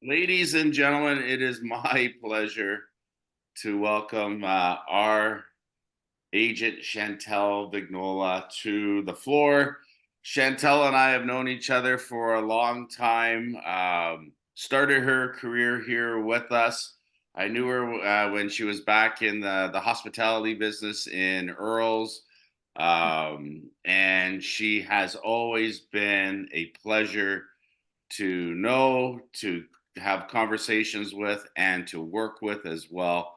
Ladies and gentlemen, it is my pleasure to welcome our agent Chantal Vignola to the floor. Chantal and I have known each other for a long time. Started her career here with us. I knew her when she was back in the hospitality business in Earls. And she has always been a pleasure to know, to have conversations with, and to work with as well.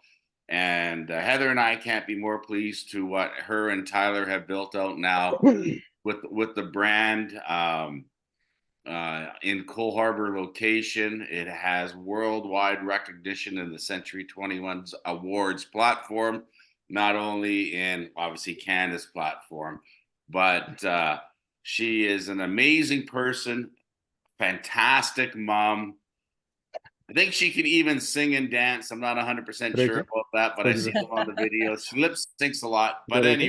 And Heather and I can't be more pleased to what her and Tyler have built out now with the brand in Cole Harbor location. It has worldwide recognition in the Century 21's awards platform, not only in obviously Canada's platform, but she is an amazing person, fantastic mom. I think she can even sing and dance. I'm not 100% sure Correct. about that, but I see them on the videos. She lip syncs a lot. But Correct.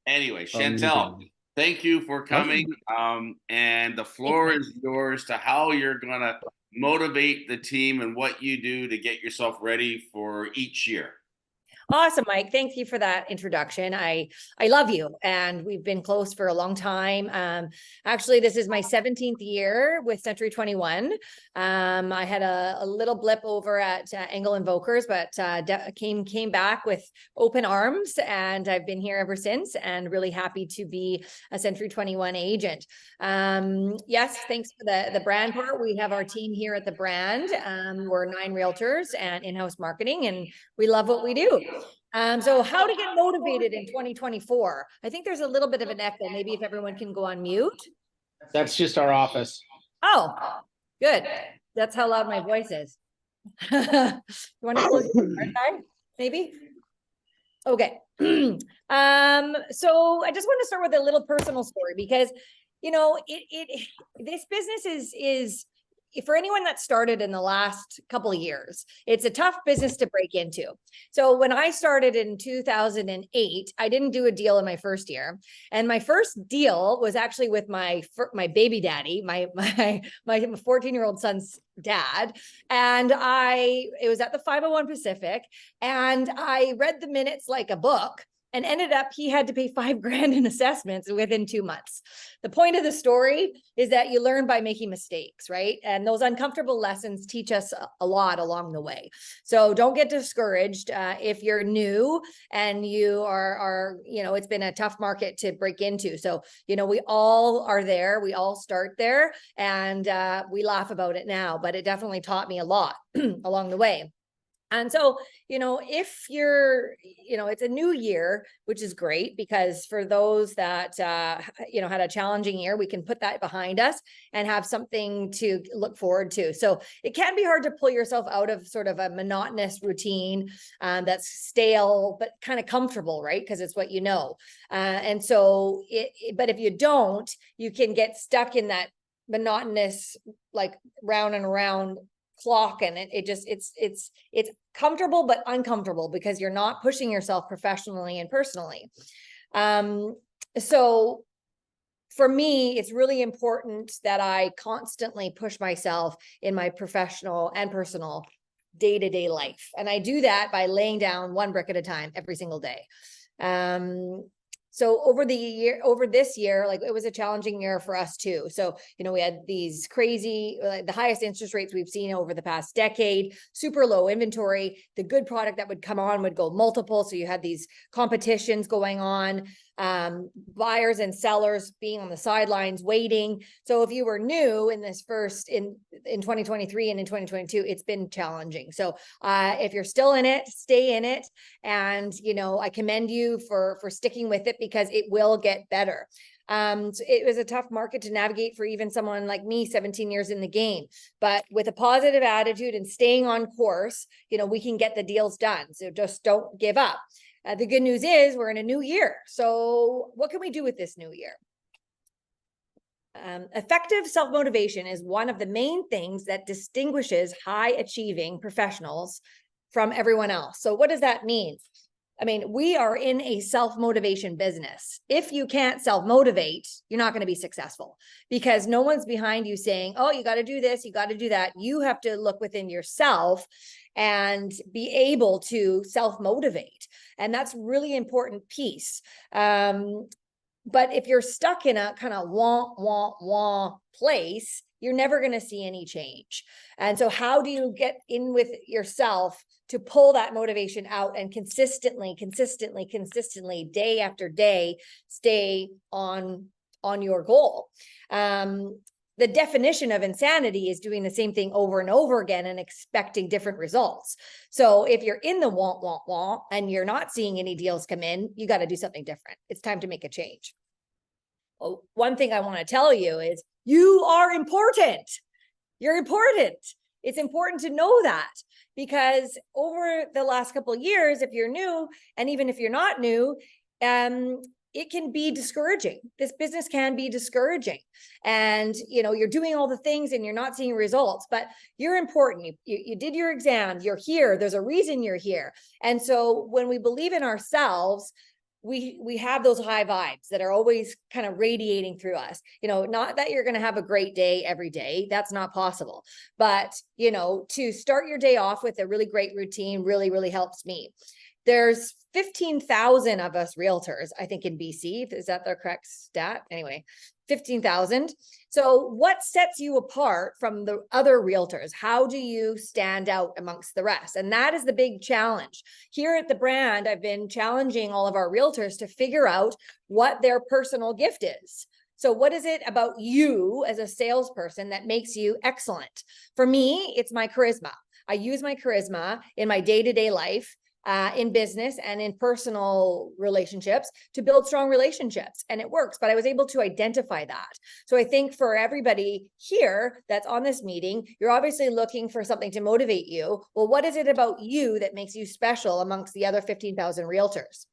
anyway, Chantal, Amazing. thank you for coming. Awesome. And the Thanks, floor Mike. is yours to how you're gonna motivate the team and what you do to get yourself ready for each year. Awesome, Mike. Thank you for that introduction. I love you, and we've been close for a long time. Actually, this is my 17th year with Century 21. I had a little blip over at Engel and Vokers, but came back with open arms, and I've been here ever since. And really happy to be a Century 21 agent. Yes, thanks for the brand part. We have our team here at the brand. We're 9 realtors and in-house marketing, and we love what we do. So how to get motivated in 2024? I think there's a little bit of an echo. Maybe if everyone can go on mute. That's just our office. Oh, good. That's how loud my voice is. You want to close your side? Maybe? Okay. So I just want to start with a little personal story because, you know, this business is for anyone that started in the last couple of years, it's a tough business to break into. So when I started in 2008, I didn't do a deal in my first year. And my first deal was actually with my baby daddy, my 14-year-old son's dad. And it was at the 501 Pacific. And I read the minutes like a book. And ended up, he had to pay $5,000 in assessments within 2 months. The point of the story is that you learn by making mistakes, right? And those uncomfortable lessons teach us a lot along the way. So don't get discouraged if you're new and you are, you know, it's been a tough market to break into. So, you know, we all are there. We all start there, and we laugh about it now, but it definitely taught me a lot along the way. And so, you know, if you're, you know, it's a new year, which is great because for those that, you know, had a challenging year, we can put that behind us and have something to look forward to. So it can be hard to pull yourself out of sort of a monotonous routine that's stale, but kind of comfortable, right? Because it's what you know. And so, but if you don't, you can get stuck in that monotonous, like round and round clock, and it's comfortable but uncomfortable because you're not pushing yourself professionally and personally. So for me, it's really important that I constantly push myself in my professional and personal day-to-day life, and I do that by laying down one brick at a time every single day. So over this year, like it was a challenging year for us too. So, you know, we had these crazy, the highest interest rates we've seen over the past decade, super low inventory. The good product that would come on would go multiple. So you had these competitions going on, buyers and sellers being on the sidelines waiting. So if you were new in this in 2023 and in 2022, it's been challenging. So if you're still in it, stay in it. And, you know, I commend you for sticking with it because it will get better. So it was a tough market to navigate for even someone like me, 17 years in the game, but with a positive attitude and staying on course, you know, we can get the deals done. So just don't give up. The good news is we're in a new year. So what can we do with this new year? Effective self-motivation is one of the main things that distinguishes high-achieving professionals from everyone else. So what does that mean? I mean, we are in a self-motivation business. If you can't self-motivate, you're not going to be successful because no one's behind you saying, oh, you got to do this, you got to do that. You have to look within yourself and be able to self-motivate. And that's really important piece. But if you're stuck in a kind of wah place, you're never going to see any change. And so how do you get in with yourself to pull that motivation out and consistently, day after day, stay on your goal? The definition of insanity is doing the same thing over and over again and expecting different results. So if you're in the wah and you're not seeing any deals come in, you got to do something different. It's time to make a change. Oh, one thing I want to tell you is you are important. You're important. It's important to know that because over the last couple of years, if you're new, and even if you're not new, it can be discouraging. This business can be discouraging. And, you're doing all the things and you're not seeing results, but you're important. You did your exam, you're here. There's a reason you're here. And so when we believe in ourselves, we have those high vibes that are always kind of radiating through us. Not that you're going to have a great day every day. That's not possible. But, to start your day off with a really great routine really, really helps me. There's 15,000 of us realtors, I think, in BC. Is that the correct stat? Anyway, 15,000. So what sets you apart from the other realtors? How do you stand out amongst the rest? And that is the big challenge. Here at the brand, I've been challenging all of our realtors to figure out what their personal gift is. So what is it about you as a salesperson that makes you excellent? For me, it's my charisma. I use my charisma in my day-to-day life, in business and in personal relationships to build strong relationships. And it works, but I was able to identify that. So I think for everybody here that's on this meeting, you're obviously looking for something to motivate you. Well, what is it about you that makes you special amongst the other 15,000 realtors?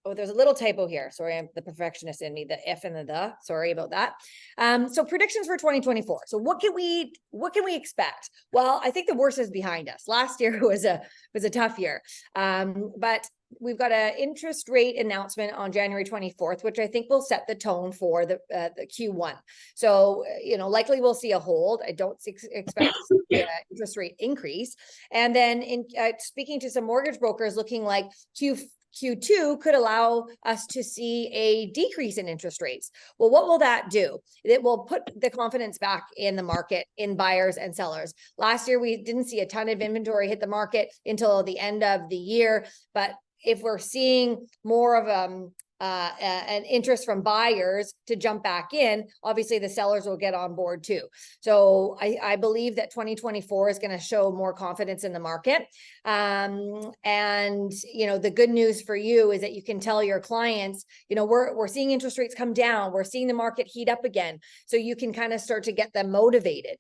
Oh, there's a little typo here. Sorry, I'm the perfectionist in me, the F and the, sorry about that. So predictions for 2024. So what can we expect? Well, I think the worst is behind us. Last year was a tough year. But we've got an interest rate announcement on January 24th, which I think will set the tone for the Q1. So, likely we'll see a hold. I don't expect to see an interest rate increase. And then in speaking to some mortgage brokers, looking like Q2 could allow us to see a decrease in interest rates. Well, what will that do? It will put the confidence back in the market, in buyers and sellers. Last year, we didn't see a ton of inventory hit the market until the end of the year. But if we're seeing more of an interest from buyers to jump back in, obviously the sellers will get on board too. So I believe that 2024 is going to show more confidence in the market. And, the good news for you is that you can tell your clients, we're seeing interest rates come down. We're seeing the market heat up again. So you can kind of start to get them motivated.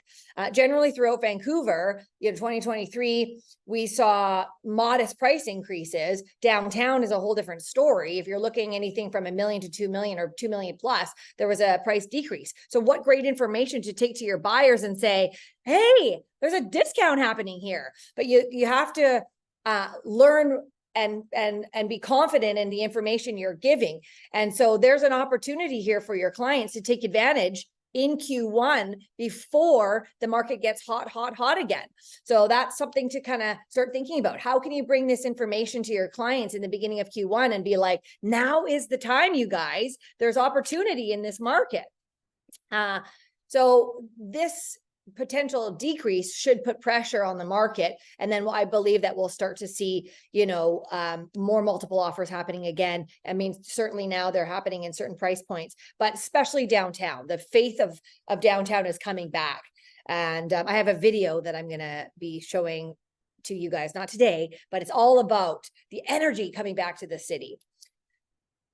Generally throughout Vancouver, 2023, we saw modest price increases. Downtown is a whole different story. If you're looking anything from $1 million to 2 million or 2 million plus, there was a price decrease. So what great information to take to your buyers and say, hey, there's a discount happening here. But you have to learn and be confident in the information you're giving. And so there's an opportunity here for your clients to take advantage in Q1 before the market gets hot again. So that's something to kind of start thinking about. How can you bring this information to your clients in the beginning of Q1 and be like, now is the time, you guys, there's opportunity in this market. So this potential decrease should put pressure on the market. And then I believe that we'll start to see, more multiple offers happening again. I mean, certainly now they're happening in certain price points, but especially downtown, the faith of downtown is coming back. And I have a video that I'm going to be showing to you guys, not today, but it's all about the energy coming back to the city.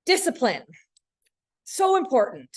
Discipline. So important.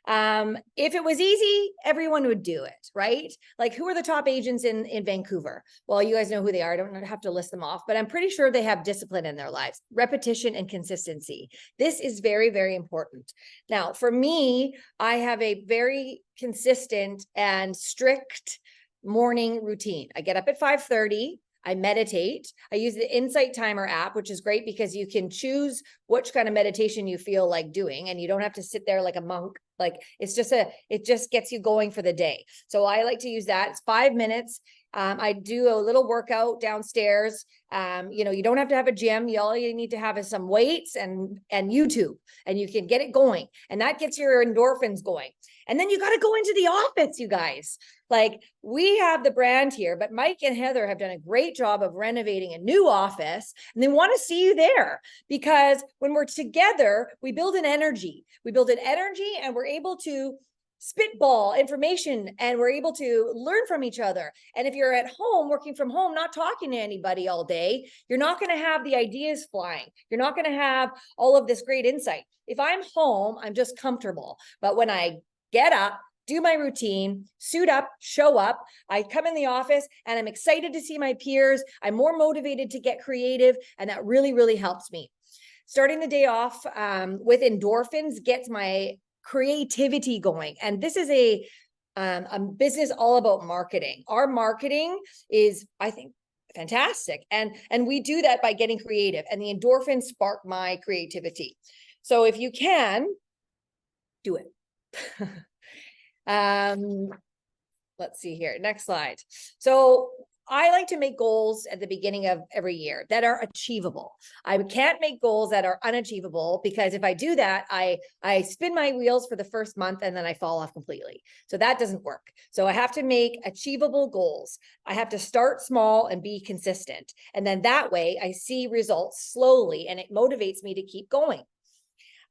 If it was easy, everyone would do it, right? Like, who are the top agents in Vancouver? Well, you guys know who they are. I don't have to list them off, but I'm pretty sure they have discipline in their lives, repetition and consistency. This is very, very important. Now, for me, I have a very consistent and strict morning routine. I get up at 5:30. I meditate. I use the Insight Timer app, which is great because you can choose which kind of meditation you feel like doing, and you don't have to sit there like a monk. Like it just gets you going for the day. So I like to use that. It's 5 minutes. I do a little workout downstairs. You don't have to have a gym. All you need to have is some weights and YouTube, and you can get it going. And that gets your endorphins going. And then you got to go into the office, you guys. Like we have the brand here, but Mike and Heather have done a great job of renovating a new office, and they want to see you there because when we're together, we build an energy. We build an energy and we're able to spitball information and we're able to learn from each other. And if you're at home, working from home, not talking to anybody all day, you're not going to have the ideas flying. You're not going to have all of this great insight. If I'm home, I'm just comfortable. But when I get up, do my routine, suit up, show up, I come in the office and I'm excited to see my peers. I'm more motivated to get creative. And that really, really helps me. Starting the day off with endorphins gets my creativity going. And this is a business all about marketing. Our marketing is, I think, fantastic. And we do that by getting creative, and the endorphins spark my creativity. So if you can, do it. Let's see here. Next slide. So I like to make goals at the beginning of every year that are achievable. I can't make goals that are unachievable because if I do that, I spin my wheels for the first month and then I fall off completely. So that doesn't work. So I have to make achievable goals. I have to start small and be consistent. And then that way I see results slowly and it motivates me to keep going.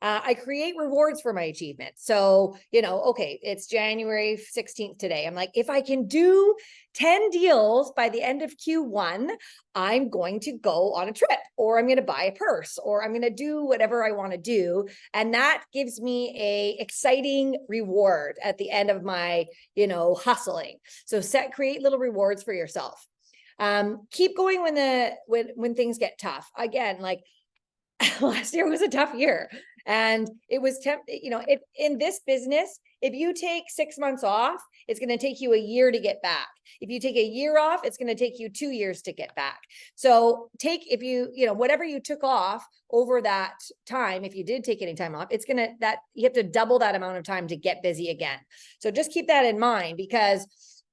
I create rewards for my achievements. So, okay, it's January 16th today. I'm like, if I can do 10 deals by the end of Q1, I'm going to go on a trip, or I'm going to buy a purse, or I'm going to do whatever I want to do. And that gives me a exciting reward at the end of my, hustling. So create little rewards for yourself. Keep going when things get tough. Again, like last year was a tough year. And it was, if in this business, if you take 6 months off, it's going to take you a year to get back. If you take a year off, it's going to take you 2 years to get back. So whatever you took off over that time, if you did take any time off, you have to double that amount of time to get busy again. So just keep that in mind, because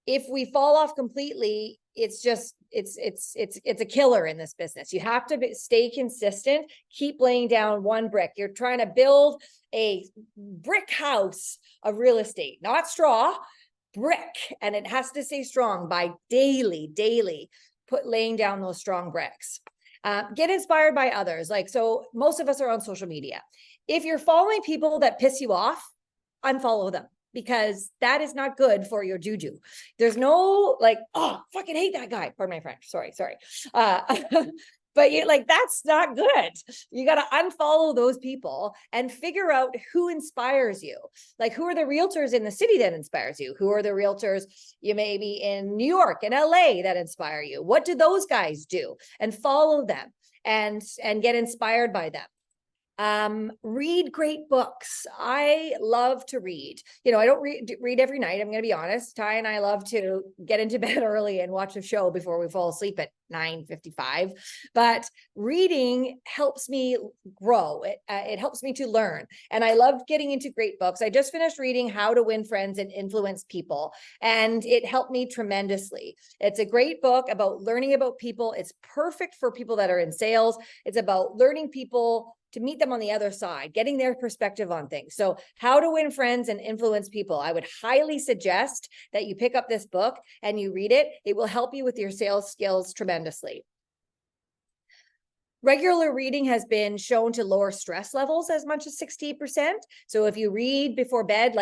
if we fall off completely, it's a killer in this business. You have to stay consistent, keep laying down one brick. You're trying to build a brick house of real estate, not straw, brick. And it has to stay strong by daily, laying down those strong bricks. Get inspired by others. So most of us are on social media. If you're following people that piss you off, unfollow them, because that is not good for your juju. There's no fucking hate that guy. Pardon my French. Sorry. But that's not good. You got to unfollow those people and figure out who inspires you. Like, who are the realtors in the city that inspires you? Who are the realtors you may be in New York and LA that inspire you? What do those guys do? And follow them and get inspired by them. Read great books. I love to read. I don't read every night. I'm going to be honest. Ty and I love to get into bed early and watch a show before we fall asleep at 9:55. But reading helps me grow. It helps me to learn. And I love getting into great books. I just finished reading How to Win Friends and Influence People, and it helped me tremendously. It's a great book about learning about people. It's perfect for people that are in sales. It's about learning people, to meet them on the other side, getting their perspective on things. So How to Win Friends and Influence People. I would highly suggest that you pick up this book and you read it. It will help you with your sales skills tremendously. Regular reading has been shown to lower stress levels as much as 60%. So if you read before bed,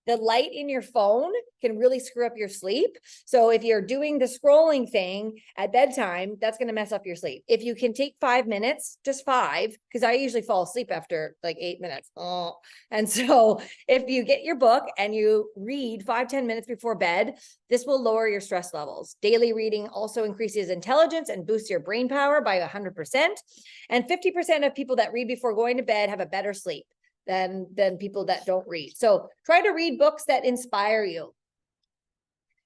the light in your phone can really screw up your sleep. So if you're doing the scrolling thing at bedtime, that's going to mess up your sleep. If you can take 5 minutes, just 5, because I usually fall asleep after 8 minutes. And so if you get your book and you read 5-10 minutes before bed, this will lower your stress levels. Daily reading also increases intelligence and boosts your brain power by 100%. And 50% of people that read before going to bed have a better sleep than people that don't read. So try to read books that inspire you.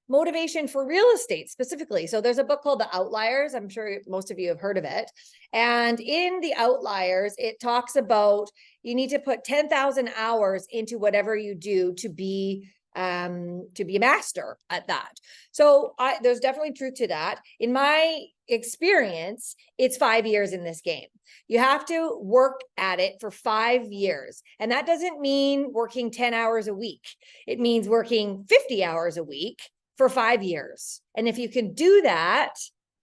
motivation for real estate specifically. So there's a book called The Outliers. I'm sure most of you have heard of it. And in The Outliers, it talks about you need to put 10,000 hours into whatever you do to be a master at that. So there's definitely truth to that. In my experience, it's 5 years in this game. You have to work at it for 5 years. And that doesn't mean working 10 hours a week. It means working 50 hours a week for 5 years. And if you can do that,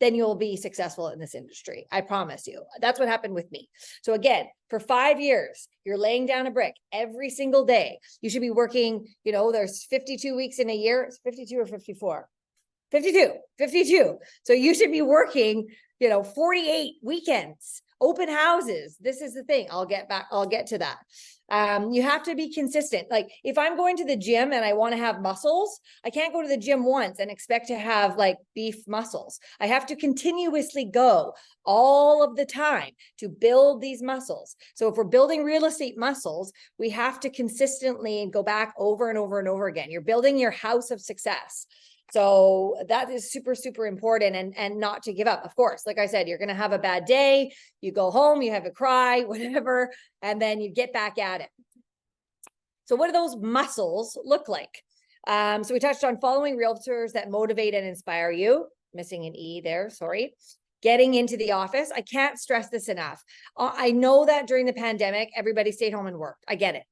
then you'll be successful in this industry. I promise you. That's what happened with me. So again, for 5 years, you're laying down a brick every single day. You should be working, there's 52 weeks in a year. It's 52 or 54? 52. So you should be working, 48 weekends, open houses. This is the thing. I'll get to that. You have to be consistent. Like if I'm going to the gym and I want to have muscles, I can't go to the gym once and expect to have like beef muscles. I have to continuously go all of the time to build these muscles. So if we're building real estate muscles, we have to consistently go back over and over and over again. You're building your house of success. So that is super, super important, and not to give up. Of course, like I said, you're going to have a bad day. You go home, you have a cry, whatever, and then you get back at it. So what do those muscles look like? So we touched on following realtors that motivate and inspire you. Missing an E there, sorry. Getting into the office. I can't stress this enough. I know that during the pandemic, everybody stayed home and worked. I get it.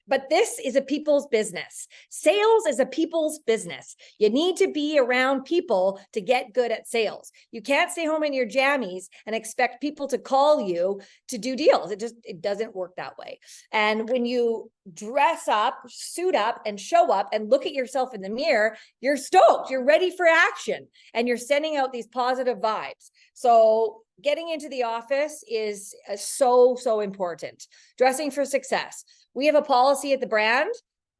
But this is a people's business. Sales is a people's business. You need to be around people to get good at sales. You can't stay home in your jammies and expect people to call you to do deals. It doesn't work that way. And when you dress up, suit up, and show up and look at yourself in the mirror, you're stoked, you're ready for action, and you're sending out these positive vibes. So getting into the office is so, so important. Dressing for success. We have a policy at the brand,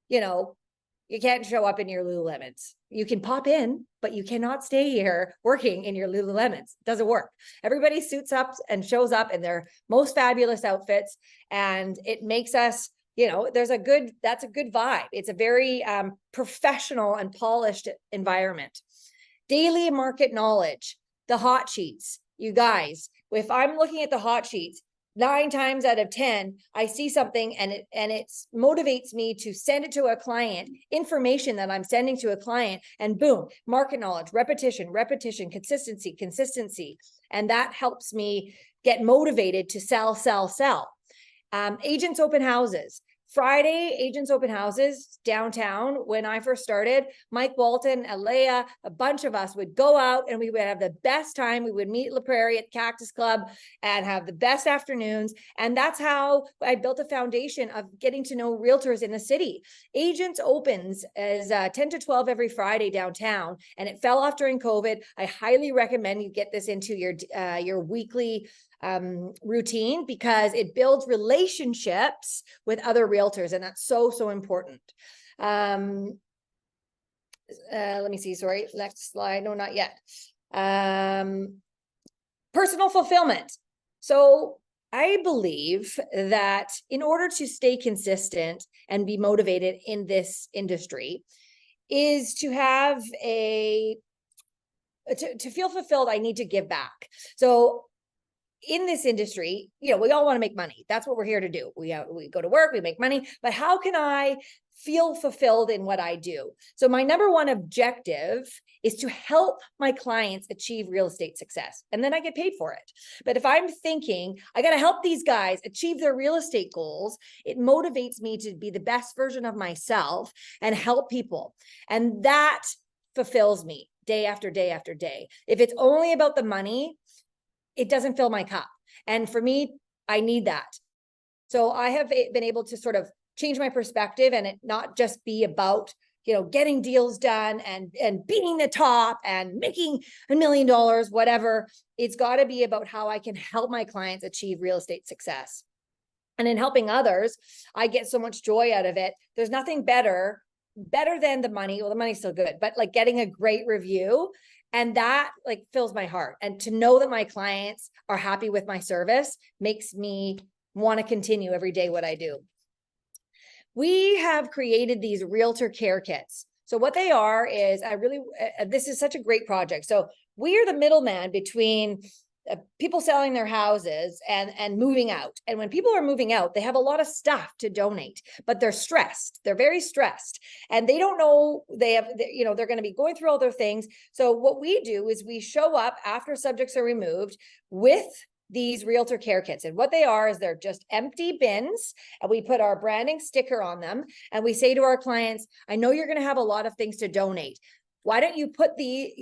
you can't show up in your Lululemons. You can pop in, but you cannot stay here working in your Lululemons. It doesn't work. Everybody suits up and shows up in their most fabulous outfits. And it makes us, that's a good vibe. It's a very professional and polished environment. Daily market knowledge, the hot sheets. You guys, if I'm looking at the hot sheets, 9 times out of 10, I see something and it motivates me to send it to a client, information that I'm sending to a client, and boom, market knowledge, repetition, consistency. And that helps me get motivated to sell. Agents open houses. Friday, agents open houses downtown. When I first started, Mike Walton, Alea, a bunch of us would go out and we would have the best time. We would meet La Prairie at Cactus Club and have the best afternoons. And that's how I built a foundation of getting to know realtors in the city. Agents opens as 10 to 12 every Friday downtown, and it fell off during COVID. I highly recommend you get this into your weekly routine, because it builds relationships with other realtors, and that's so, so important. Let me see, sorry, next slide. No, not yet. Personal fulfillment. So I believe that in order to stay consistent and be motivated in this industry is to have to feel fulfilled, I need to give back. So in this industry, we all want to make money. That's what we're here to do. We go to work, we make money, but how can I feel fulfilled in what I do? So my number one objective is to help my clients achieve real estate success. And then I get paid for it. But if I'm thinking, I got to help these guys achieve their real estate goals, it motivates me to be the best version of myself and help people. And that fulfills me day after day after day. If it's only about the money, it doesn't fill my cup. And for me, I need that. So I have been able to sort of change my perspective and it not just be about, getting deals done and beating the top and making $1 million, whatever. It's got to be about how I can help my clients achieve real estate success. And in helping others, I get so much joy out of it. There's nothing better than the money. Well, the money's still good, but like getting a great review. And that fills my heart. And to know that my clients are happy with my service makes me want to continue every day what I do. We have created these realtor care kits. So what they are is, this is such a great project. So we are the middleman between people selling their houses and moving out. And when people are moving out, they have a lot of stuff to donate, but they're stressed. They're very stressed, and they don't know they're going to be going through all their things. So what we do is we show up after subjects are removed with these realtor care kits. And what they are is they're just empty bins, and we put our branding sticker on them, and we say to our clients, I know you're going to have a lot of things to donate. Why don't you put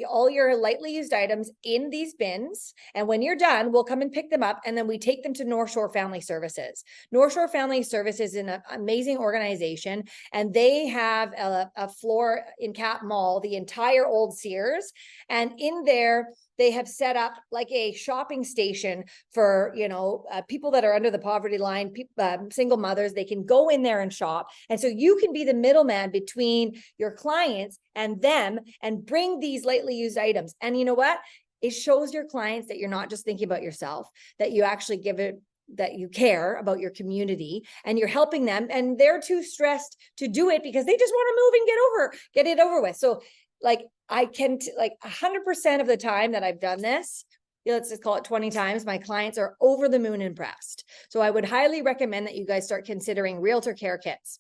all your lightly used items in these bins? And when you're done, we'll come and pick them up, and then we take them to North Shore Family Services. North Shore Family Services is an amazing organization, and they have a floor in Cap Mall, the entire old Sears. And in there, they have set up like a shopping station for, people that are under the poverty line, single mothers. They can go in there and shop. And so you can be the middleman between your clients and them and bring these lightly used items. And you know what? It shows your clients that you're not just thinking about yourself, that you actually that you care about your community, and you're helping them, and they're too stressed to do it because they just want to move and get it over with. So I can 100% of the time that I've done this, let's just call it 20 times, my clients are over the moon impressed. So I would highly recommend that you guys start considering realtor care kits.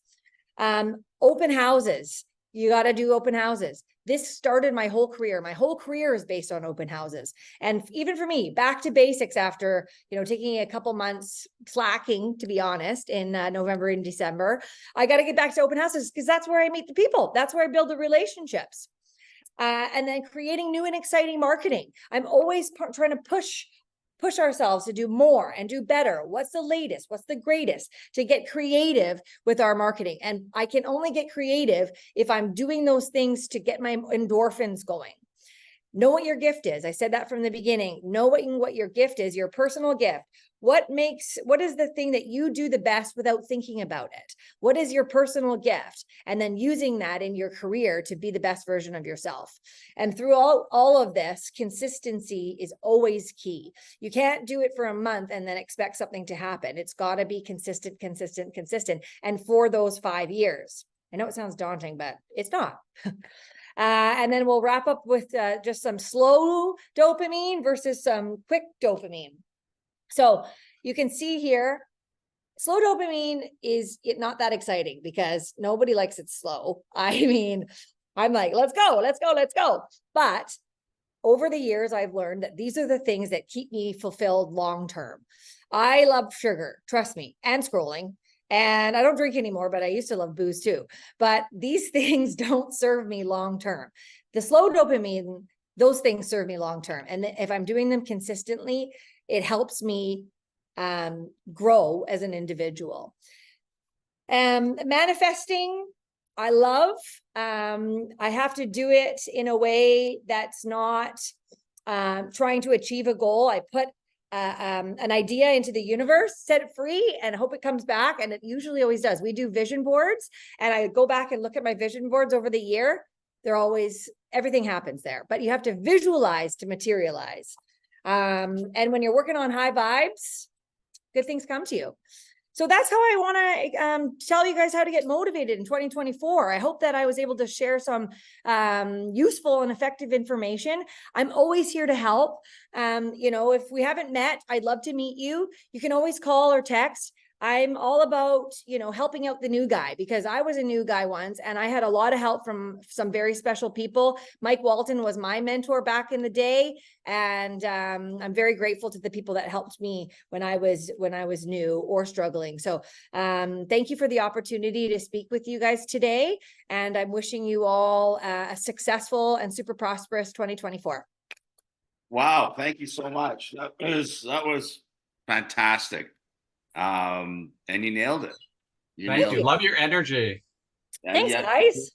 Open houses. You got to do open houses. This started my whole career. My whole career is based on open houses. And even for me, back to basics after, taking a couple months slacking, to be honest, in November and December, I got to get back to open houses because that's where I meet the people. That's where I build the relationships. And then creating new and exciting marketing. I'm always trying to push ourselves to do more and do better. What's the latest? What's the greatest? To get creative with our marketing. And I can only get creative if I'm doing those things to get my endorphins going. Know what your gift is. I said that from the beginning. Know what your gift is, your personal gift. What is the thing that you do the best without thinking about it? What is your personal gift? And then using that in your career to be the best version of yourself. And through all of this, consistency is always key. You can't do it for a month and then expect something to happen. It's got to be consistent. And for those 5 years. I know it sounds daunting, but it's not. And then we'll wrap up with just some slow dopamine versus some quick dopamine. So you can see here, slow dopamine is not that exciting because nobody likes it slow. I mean, I'm like, let's go. But over the years, I've learned that these are the things that keep me fulfilled long-term. I love sugar, trust me, and scrolling. And I don't drink anymore, but I used to love booze too. But these things don't serve me long-term. The slow dopamine, those things serve me long-term. And if I'm doing them consistently, it helps me grow as an individual. Manifesting, I love. I have to do it in a way that's not trying to achieve a goal. I put an idea into the universe, set it free, and hope it comes back. And it usually always does. We do vision boards, and I go back and look at my vision boards over the year. Everything happens there, but you have to visualize to materialize. And when you're working on high vibes, good things come to you. So that's how I want to tell you guys how to get motivated in 2024. I hope that I was able to share some useful and effective information. I'm always here to help. If we haven't met, I'd love to meet you. You can always call or text. I'm all about, helping out the new guy, because I was a new guy once and I had a lot of help from some very special people. Mike Walton was my mentor back in the day. And I'm very grateful to the people that helped me when I was new or struggling. So thank you for the opportunity to speak with you guys today. And I'm wishing you all a successful and super prosperous 2024. Wow, thank you so much. That was fantastic. And you nailed it. Thank you. Love your energy. Thanks, guys.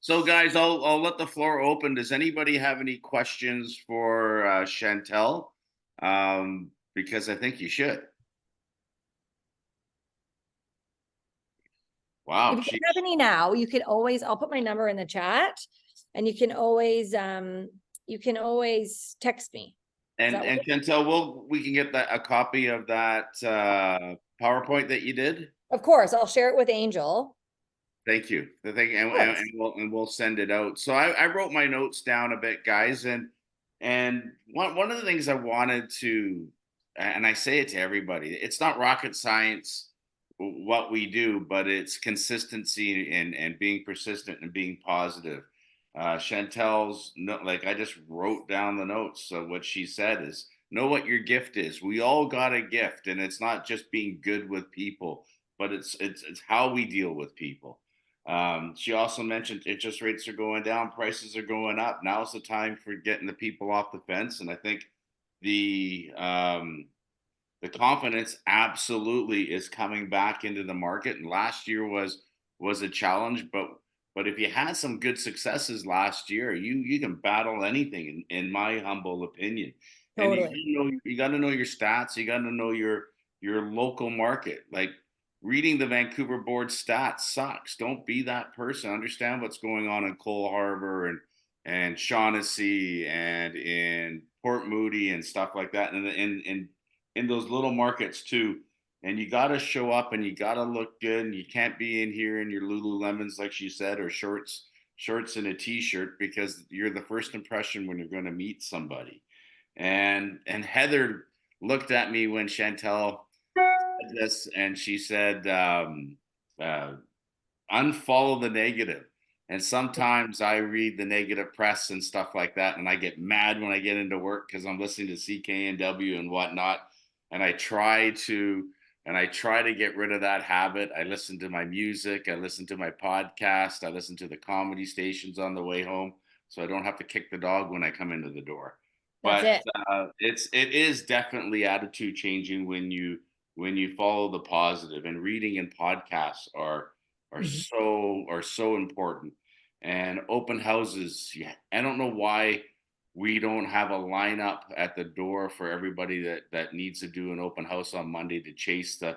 So guys, I'll let the floor open. Does anybody have any questions for Chantal? Because I think you should. Wow. If you have any now, you can always, I'll put my number in the chat, and you can always text me. And Chantal, we can get a copy of that PowerPoint that you did? Of course, I'll share it with Angel. Thank you. And we'll send it out. So I wrote my notes down a bit, guys, and one of the things I wanted to, and I say it to everybody, it's not rocket science what we do, but it's consistency and being persistent and being positive. Chantel's no, like I just wrote down the notes. So what she said is, know what your gift is. We all got a gift, and it's not just being good with people, but it's how we deal with people. She also mentioned interest rates are going down, prices are going up. Now's the time for getting the people off the fence, and I think the um, the confidence absolutely is coming back into the market. And last year was a challenge, but if you had some good successes last year, you can battle anything, in my humble opinion. And Totally. you got to know your stats. You got to know your local market. Like reading the Vancouver board stats sucks. Don't be that person. Understand what's going on in Cole Harbor and Shaughnessy and in Port Moody and stuff like that, and in those little markets too. And you got to show up and you got to look good. And you can't be in here in your Lululemons, like she said, or shorts and a t-shirt, because you're the first impression when you're going to meet somebody. And Heather looked at me when Chantal said this, and she said, uh, unfollow the negative. And sometimes I read the negative press and stuff like that, and I get mad when I get into work because I'm listening to CKNW and whatnot. And I try to get rid of that habit. I listen to my music, I listen to my podcast, I listen to the comedy stations on the way home, so I don't have to kick the dog when I come into the door. That's But it. it is definitely attitude changing when you follow the positive, and reading and podcasts Mhm. are so important. And open houses, yeah, I don't know why we don't have a lineup at the door for everybody that needs to do an open house on Monday to chase the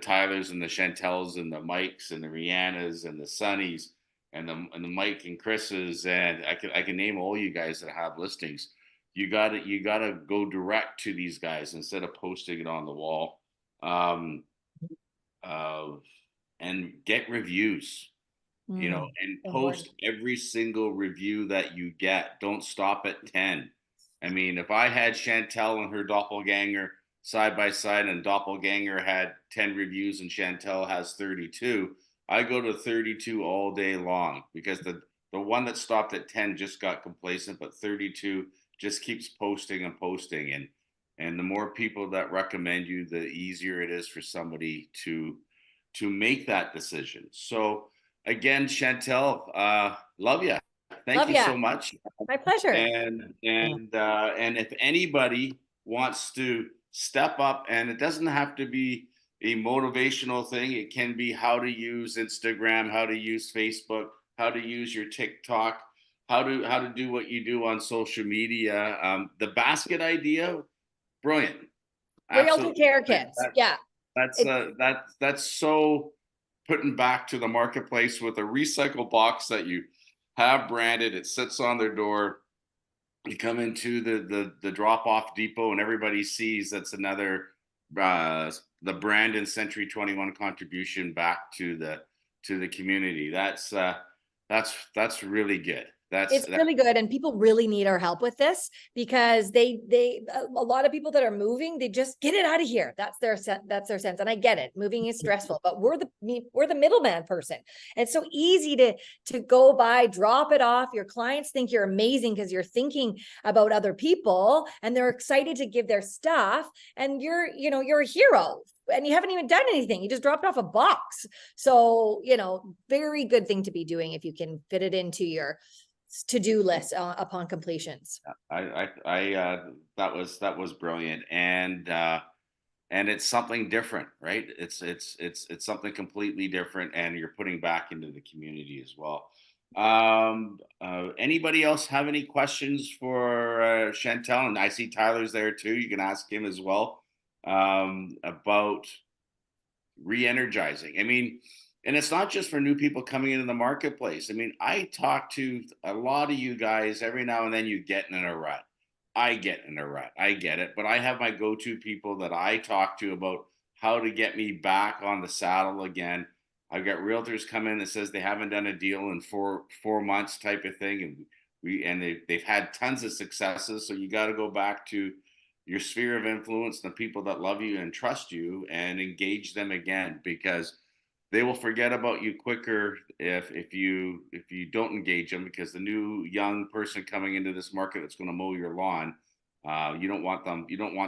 Tylers and the Chantels and the Mikes and the Rihannas and the Sunnies and the Mike and Chris's, and I can name all you guys that have listings. You gotta go direct to these guys instead of posting it on the wall. Um, uh, and get reviews, Mm, and important. post every single review that you get. Don't stop at 10. I mean, if I had Chantel and her doppelganger side by side, and doppelganger had 10 reviews and Chantel has 32, I go to 32 all day long, because the one that stopped at 10 just got complacent, but 32 just keeps posting and posting. And the more people that recommend you, the easier it is for somebody to make that decision. So again, Chantel, love you. Thank Love you ya. so much. My pleasure. And if anybody wants to step up, and it doesn't have to be a motivational thing, it can be how to use Instagram, how to use Facebook, how to use your TikTok, how to do what you do on social media. The basket idea, brilliant, Realtor absolutely care brilliant. kits. Yeah. It's That's so putting back to the marketplace with a recycle box that you have branded. It sits on their door. You come into the drop off depot, and everybody sees that's another the brand and Century 21 contribution back to the community. That's really good. it's really good, and people really need our help with this, because a lot of people that are moving, they just get it out of here. That's their sense, and I get it. Moving is stressful, but we're the middleman person. It's so easy to go by, drop it off. Your clients think you're amazing because you're thinking about other people, and they're excited to give their stuff, and you're a hero, and you haven't even done anything. You just dropped off a box. So, very good thing to be doing if you can fit it into your to-do list upon completions. That was brilliant. And it's something different, right? It's something completely different, and you're putting back into the community as well. Anybody else have any questions for Chantel? And I see Tyler's there too. You can ask him as well, about re-energizing. I mean, and it's not just for new people coming into the marketplace. I mean, I talk to a lot of you guys every now and then. You get in a rut. I get in a rut. I get it. But I have my go-to people that I talk to about how to get me back on the saddle again. I've got realtors come in that says they haven't done a deal in four months type of thing. And they've had tons of successes. So you got to go back to your sphere of influence, the people that love you and trust you, and engage them again, because they will forget about you quicker if you don't engage them, because the new young person coming into this market that's going to mow your lawn, you don't want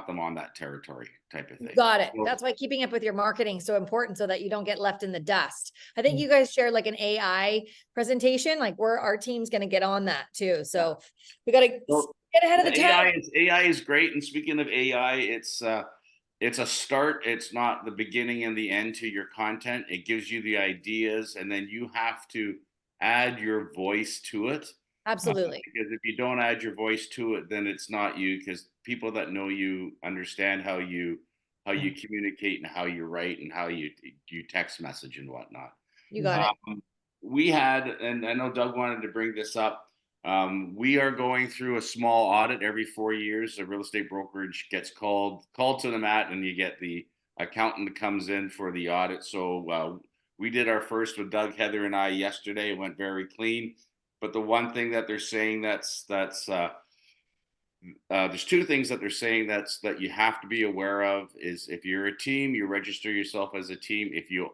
them on that territory type of thing. Got it. So, That's why keeping up with your marketing is so important, so that you don't get left in the dust. I think you guys shared like an AI presentation, like our team's going to get on that too. So we got to get ahead of the time. AI is great. And speaking of AI, it's a start. It's not the beginning and the end to your content. It gives you the ideas, and then you have to add your voice to it. Absolutely. Because if you don't add your voice to it, then it's not you. Because people that know you understand how you communicate and how you write and how you text message and whatnot. You got it. We had, and I know Doug wanted to bring this up. We are going through a small audit every 4 years. A real estate brokerage gets called to the mat, and you get the accountant that comes in for the audit. So we did our first with Doug, Heather, and I yesterday. It went very clean. But the one thing that they're saying there's two things that they're saying that you have to be aware of is, if you're a team, you register yourself as a team. If you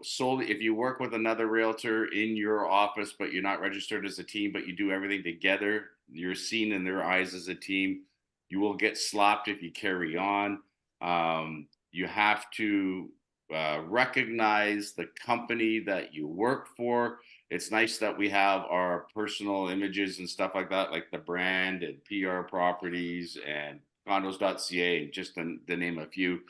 work with another realtor in your office, but you're not registered as a team, but you do everything together, you're seen in their eyes as a team. You will get slapped if you carry on. You have to recognize the company that you work for. It's nice that we have our personal images and stuff like that, like the brand and PR Properties and condos.ca, just to name a few.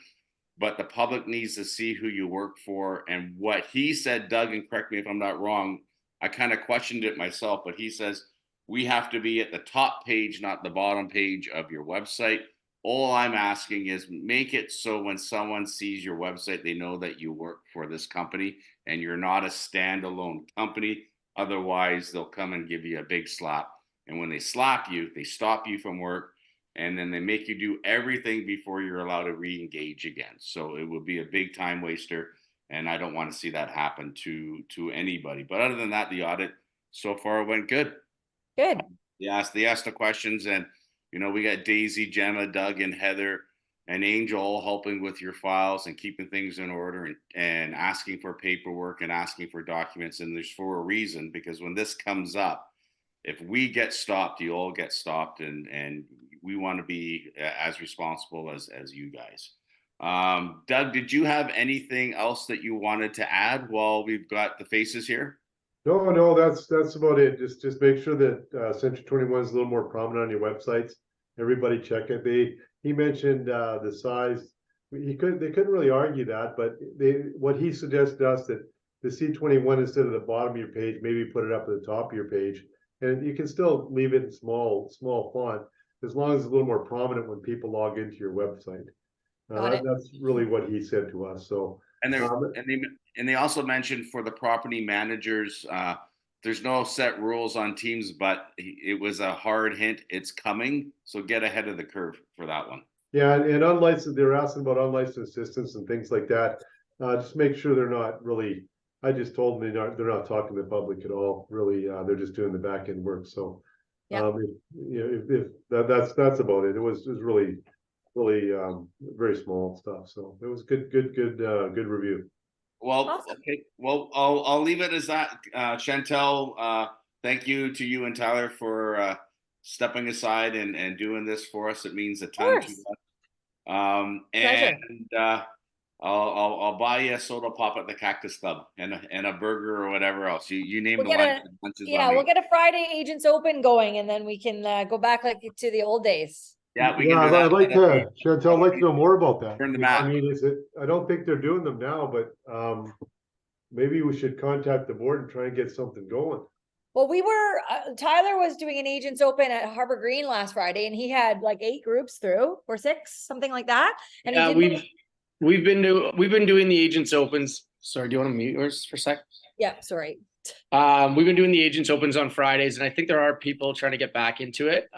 But the public needs to see who you work for. And what he said, Doug, and correct me if I'm not wrong, I kind of questioned it myself, but he says we have to be at the top page, not the bottom page of your website. All I'm asking is make it so when someone sees your website, they know that you work for this company and you're not a standalone company. Otherwise, they'll come and give you a big slap. And when they slap you, they stop you from work, and then they make you do everything before you're allowed to re-engage again. So it would be a big time waster, and I don't want to see that happen to anybody. But other than that, the audit so far went good. Good. They asked the questions, and we got Daisy, Gemma, Doug, and Heather and Angel all helping with your files and keeping things in order, and asking for paperwork and asking for documents. And there's for a reason, because when this comes up, if we get stopped, you all get stopped, and we want to be as responsible as you guys. Doug, did you have anything else that you wanted to add while we've got the faces here? No, that's about it. Just make sure that Century 21 is a little more prominent on your websites. Everybody check it. He mentioned the size. They couldn't really argue that, but what he suggested us that the C21, instead of the bottom of your page, maybe put it up at the top of your page, and you can still leave it in small font, as long as it's a little more prominent when people log into your website. That's really what he said to us. So. And they also mentioned for the property managers, there's no set rules on Teams, but it was a hard hint. It's coming, so get ahead of the curve for that one. Yeah, and unlicensed, they're asking about unlicensed assistants and things like that. Just make sure they're not really. I just told them they're not talking to the public at all. Really, they're just doing the back end work. So, yeah. If that's about it. It was really very small stuff. So it was good review. Well, Awesome. Okay. Well, I'll leave it as that. Chantal, thank you to you and Tyler for stepping aside and doing this for us. It means a ton to us. Pleasure. And I'll buy you a soda pop at the Cactus Club and a burger or whatever else. You name the lunches. Yeah, we'll get a Friday Agents Open going, and then we can go back like to the old days. Yeah, we can do that. I'd like to, Chantal, I'd like to know more about that. Turn the map. I mean, I don't think they're doing them now, but maybe we should contact the board and try and get something going. Well, Tyler was doing an Agents Open at Harbor Green last Friday, and he had like 8 groups through, or 6, something like that. And yeah, we've been doing the Agents Opens. Sorry, do you want to mute yours for a sec? Yeah, sorry. We've been doing the Agents Opens on Fridays, and I think there are people trying to get back into it.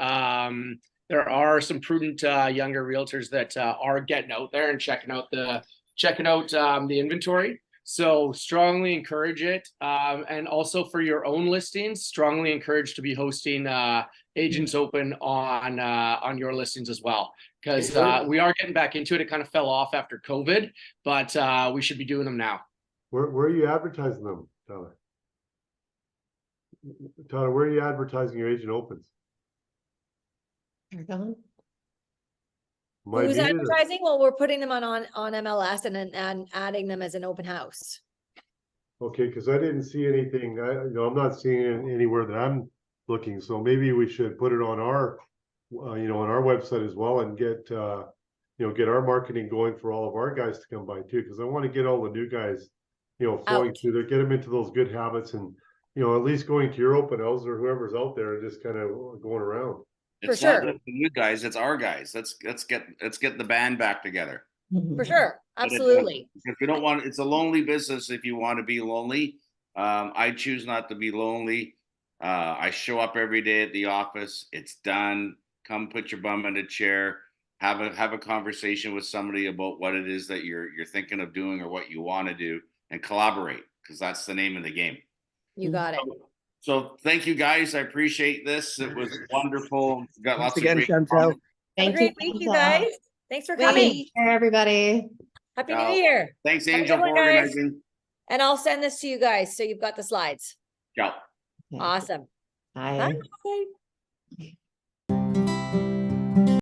There are some prudent younger realtors that are getting out there and checking out the inventory. So strongly encourage it. And also for your own listings, strongly encourage to be hosting Agents Open on your listings as well. Because we are getting back into it. It kind of fell off after COVID, but we should be doing them now. Where are you advertising them, Tyler? Tyler, where are you advertising your agent opens? Might Who's need it or- advertising? Well, we're putting them on MLS and then adding them as an open house. Okay, because I didn't see anything, I'm not seeing it anywhere that I'm looking, so maybe we should put it on our, on our website as well and get, get our marketing going for all of our guys to come by too, because I want to get all the new guys, flowing Out. through there, get them into those good habits and, at least going to your open house or whoever's out there and just kind of going around. It's For not sure. just the new guys, it's our guys. Let's get the band back together. For sure. Absolutely. If you don't want, it's a lonely business if you want to be lonely. I choose not to be lonely. I show up every day at the office. It's done. Come put your bum in a chair. Have a conversation with somebody about what it is that you're thinking of doing or what you want to do, and collaborate, because that's the name of the game. You got it. So thank you guys. I appreciate this. It was wonderful. Got lots Thanks again, of great Chantal. comments. Have a great week, you guys. Thanks for coming. Take care, everybody. Happy New Ciao. year. Thanks, Have a Angel, good for one, guys. organizing. And I'll send this to you guys so you've got the slides. Ciao. Awesome. Bye. Bye.